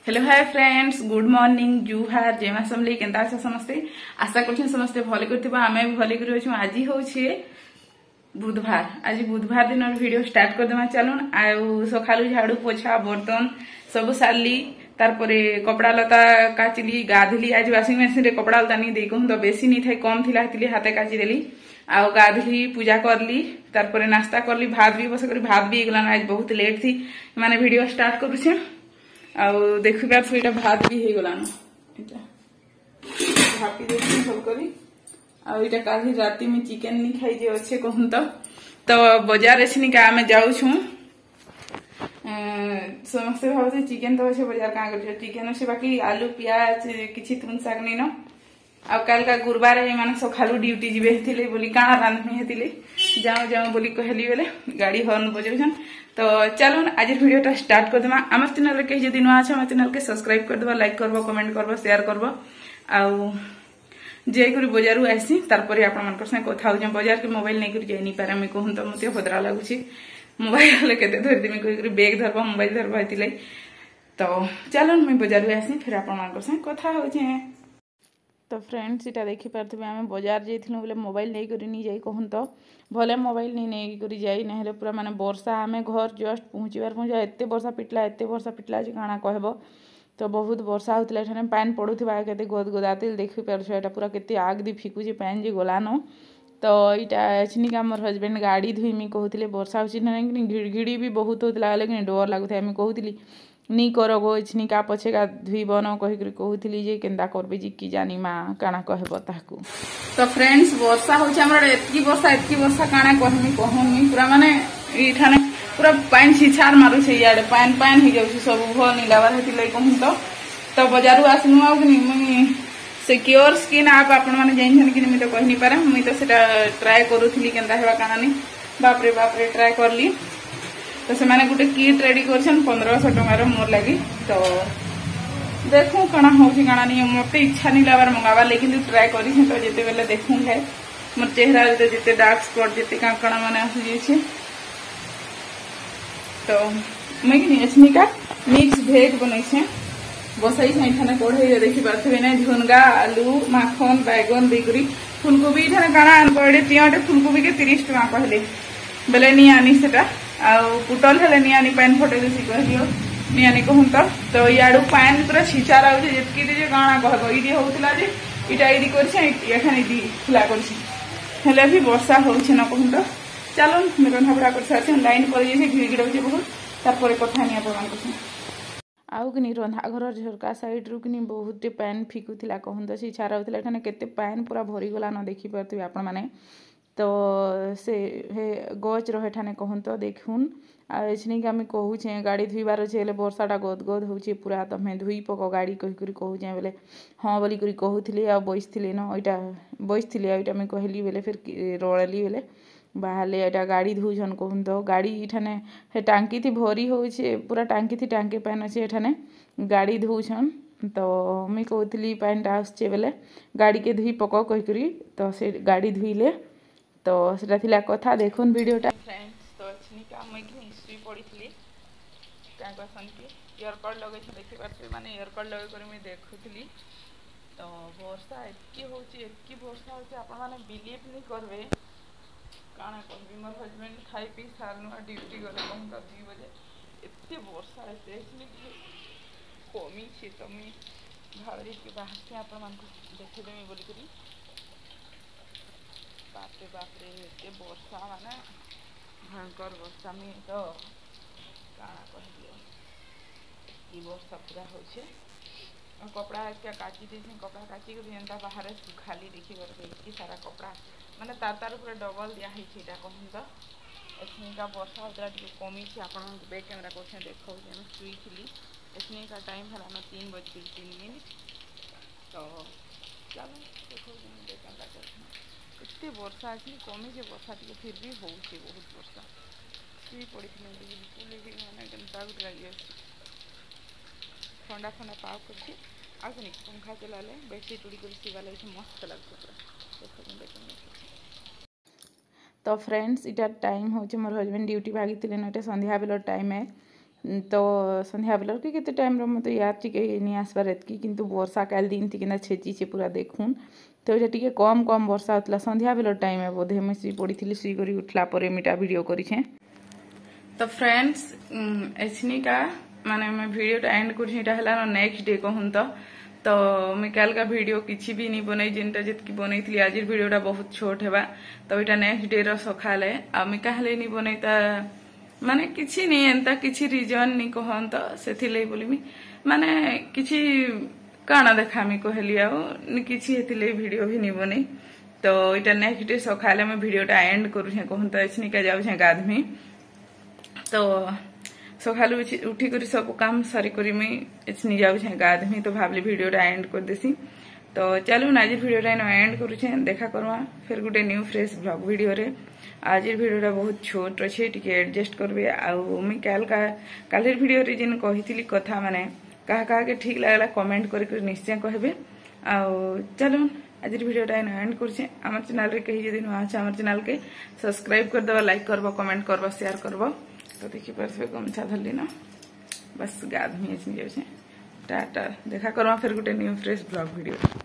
Hello hi friends, good morning, जुहार, जय मां समलेई। केंता अछ समस्ते? आशा करछन समस्ते भले करथिबा। आमे भी भले करि अछु। आज होछि बुधवार। आज बुधवार दिन वीडियो स्टार्ट कर देमा। चलून आ सखालु झाड़ू पोछा बर्तन सब सारली, तारपरे कपड़ा लता काचली, गाधली। आज वाशिंग मशीन रे कपड़ा लता नहीं दे कहूं तो बेसी नहीं थाई, कम थिला हतिले हाथे काची देली। आ गाधली, पूजा करली, तारपरे नाश्ता करली, भात भी बस करी, भात भी गलान। आज बहुत लेट थी माने वीडियो स्टार्ट करूछे। आउ देखिबा फिर भात भी हो गलान। इटा भापी देछि सब करी। आ इटा काली राती में चिकन नहीं खाई जे अच्छे कहूं तो बाजार एछनी का आमे जाउ छु। समस्ते भावते चिकन तो अच्छे बाजार का कर चिकन अच्छे, बाकी आलू प्याज किछि तुन साग नहीं न। आ काल का गुरुवार है माने सखालू ड्यूटी जिबे हेतिले बोली काना रांधनी हेतिले जाओ जाओ बोली कहली बेले गाड़ी हॉर्न बजाउछन। तो चलून आज वीडियोटा स्टार्ट कर देमा। आम चैनल के जदि नुआ छ आम चैनल के सब्सक्राइब कर देबा, लाइक करबो, कमेंट करबो, शेयर करबो। आउ जे करी बाजारू आसी तारपरे आपण मानकर से कथा हो। बाजार के मोबाइल नहीं करी जाई नहीं पारे। मैं कहूं तो मते भद्रा लागुची मोबाइल ले केते धर दिमी कहि करी बैग धरबो, मोबाइल धरबो हेतिले। तो चलून मैं बाजारू आसी फिर आपण मानकर से कथा हो जे। तो फ्रेंड्स इटा देखी पार्थिबे आमे बाजार जाइथिलु बोले मोबाइल नहीं करी नहीं जाई कहूं तो भले मोबाइल नहीं करी जाई नहेले पूरा माने वर्षा आमे घर जस्ट पहुंचा एते वर्षा पिटला जे काना कहबो। तो बहुत वर्षा होतला एठाने पानी पडुथिबा केते गोद गोदातिल देखि परछ। एटा पूरा केते आग दी फिकु जे पानी जे गलानो। तो इटा एछनी का मोर हस्बैंड गाड़ी धुइमी कहउथिले वर्षा होछि ना कि घिड़घिड़ी भी बहुत होतला लेकिन डर लागुथाय। मैं कहउथिली नी करो गो इछनी का पछे का धुई बन कहि कहउथिली जे केंदा करबे जी की जानी मां काना कहबो ताकू। तो फ्रेंड्स वर्षा होछि हमर एतकी वर्षा काना कहमी पूरा माने इठाने पूरा पानी छिछार मारू छे। याडे पानी ही जाउछि सब भ नीलावर हेतिले कहूं तो बाजारू आसनु आ कि मुई सिक्योर स्किन आप आपण माने जाइन कि मैं तो कहि नहीं पारे। मुई तो सेटा ट्राई करूथिली केंदा हेबा काना नहीं। बाप रे ट्राई करली। तो से माने गुटे किट रेडी करछन 1500 टंकार मोर लागि। तो देखू कणा होछि काना नहीं। मते इच्छा नहीं लाबार मंगावा लेकिन ट्राई करी तो जेते बेले देखू है मोर चेहरा रे जेते डार्क स्पॉट जेते काकणा माने आसी जेछे। तो मैं कि एछनी का मिक्स भेज बनई छे बसई छे। इठाने कढ़ाई देखि पारथबे ने झुनगा आलू माखन बैगन देगरी फुलकोबी इठाने काना आन पड़े तियाटे फुलकोबी के 30 टका कहले बेले नहीं आनी सेटा। आ पुटल हेले नहीं आनी पानी फटे देसी कहलियो नहीं आनी कहूं तो याडू पानी पूरा छिचा रहउछे जेतकी जे काना कहबो। इडी होउतला जे इटा इडी करछे एखाने इडी खुला करछे हेले भी वर्षा होउछे न कहूं तो। चलो मैं रंधाबड़ा कर साथे लाइन पर जे घिड़घिड़ होउछे बहुत तारपरे कथा नहीं आपण करछे। आउ कि रंधा घर झरका साइड रु कि बहुत पानी फिकुला कहूं तो छिछा रहउतला एखाने केते पानी पूरा भरी गला न देखि परथि आपण माने। तो से हे गच रहेठाने कहूं तो देखुन आ एछनी के आमे कहूछे गाड़ी धुईबार अछि हेले वर्षाटा गद गद होउछे पूरा तमे धुई पको गाड़ी कहि करी कहूछे बेले हां बोली करी कहूथिले आ बइसथिले न ओइटा बइसथिले आ ओइटा मैं कहली बेले फिर रोळली बेले बाहले एटा गाड़ी धुजन कहूं तो गाड़ी इठाने हे टांकी थी भरी होउछे पूरा टांकी थी टांकी पान अछि एठाने गाड़ी धुछन। तो मैं कहूथिली पानीटा आछे बेले गाड़ी के धुई पको कहि करी तो से गाड़ी धुईले। तो सेटा थिला कथा देखुन वीडियोटा फ्रेंड्स। तो एछनी का मैं कि सुई पड़ीथली का कहसन कि इयरकॉर्ड लगे छ देखि पारथि माने इयरकॉर्ड लगे करी मैं देखुथली। तो वर्षा एतकी वर्षा होछि आपण माने बिलीव नहीं करबे काना कहबी। मोर हस्बैंड खाई पी सारनु ड्यूटी गले कहूं तो 2 बजे एते वर्षा एछनी कमी छी। तो मैं भाबरी कि बाहर से आपण मान को देखे देमी बोली करी बाप रे एते वर्षा माने भयंकर वर्षा में तो काना कहलियो ई वर्षा पूरा होछे। कपड़ा क्या काची देछे कपड़ा काची के जेंता बाहर सुखाली देखि करबे कि सारा कपड़ा माने तार पूरा डबल दिया है छीटा कहूं तो एछनी का वर्षा उतरा टिके कमी छी। आपण बैक कैमरा कोछे देखौ जे हम सुई थिली एछनी का टाइम हला न 3:03। तो चलो देखौ जे बैक कैमरा कोछे एते वर्षा अछि कमी जे वर्षा टिके फिर भी होउछे बहुत वर्षा सुई पड़ी बिल्कुल भी माने केनता गुट लागि ठंडा पाव करछि आ कि पंखा चलाले बेडशीट उड़ी कर सिवा लागि मस्त लागछ पूरा देखो। तो फ्रेंड्स इटा टाइम होचे मोर हस्बैंड ड्यूटी भागी थिले न संध्या बेल टाइम है। तो संध्या बेलर के केते टाइम रो मते याद टिके नहीं आसबार एतकी किंतु वर्षा काल दिन थी किना छेची पूरा देखुन तो ये टिके कम कम वर्षा होतला संध्या बेलर टाइम है बोधे मैं सुई पड़ी सुई करी उठला पर मीटा वीडियो करी छे। तो फ्रेंड्स एसनी का माने मैं वीडियो एंड कर नेक्स्ट डे कहूँ तो मैं कल का वीडियो किसी भी नहीं बनई जिनटा जितकी बनई थी आज वीडियोटा बहुत छोट है तो यहाँ नेक्स्ट डे रखाले आ मैं कहले नहीं बनईता माने किसी नहीं एंता किसी रीजन नहीं कहन तो से बोली माने किसी काना देखा मी कहली किसी वीडियो भी नहीं बनी तो यहाँ नेक्स्ट डे सकाले मैं वीडियोटा एंड करूँ कहूँ तो एसनी का जाऊँ गाधमी तो सका उठी कर सब काम सारी कर मुझे जाऊँ गाधमी तो भावली वीडियोटा एंड कर देसी तो चलो आज वीडियोटा एंड करुचे देखा करवा फिर गोटे न्यू फ्रेश ब्लॉग वीडियो रे आज वीडियोटा बहुत छोट अच्छे टी एडजस्ट करबे आउ काल वीडियो रे जिन कही कथा माने क्या के ठीक लगला कमेंट कर निश्चय कहबे आउ चलो आज वीडियोटा एंड करुचे आम चैनल रे कहीं जदि नुआ अच्छे आम चैनल के सब्सक्राइब कर देबा लाइक करबो कमेंट करबो शेयर करबो तो देखी पारे गमछा धरली ना बस गाधमी जाऊे टाटा देखा करवा फिर गोटे न्यू फ्रेश ब्लॉग वीडियो।